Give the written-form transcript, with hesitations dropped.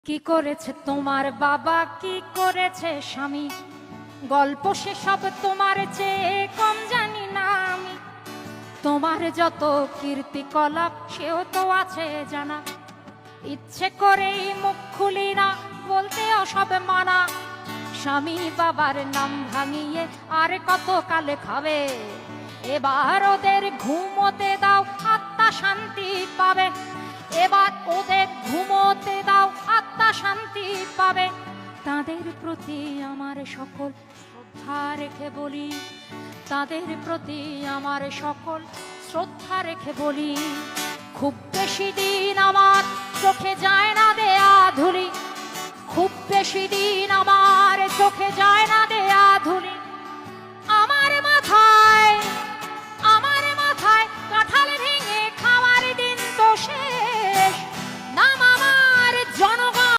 কি করেছে তোমার বাবা, কি করেছে স্বামী, গল্প সেসব তোমার চেয়ে কম জানি না আমি। তোমার যত কীর্তিকলাপ সেও তো আছে জানা, ইচ্ছে করেই মুখ খুলি না, বলতেও সব মানা। স্বামী বাবার নাম ভাঙিয়ে আর কত কালে খাবে, এবার ওদের ঘুমোতে দাও, আত্মা শান্তি পাবে। এবার ওদের ঘুমোতে দাও, আত্মা শান্তি পাবে। তাদের প্রতি আমার সকল শ্রদ্ধা রেখে বলি, তাদের প্রতি আমার সকল শ্রদ্ধা রেখে বলি, খুব বেশি দিন আমার চোখে যায় না দেয়া ধুলি, খুব বেশি দিন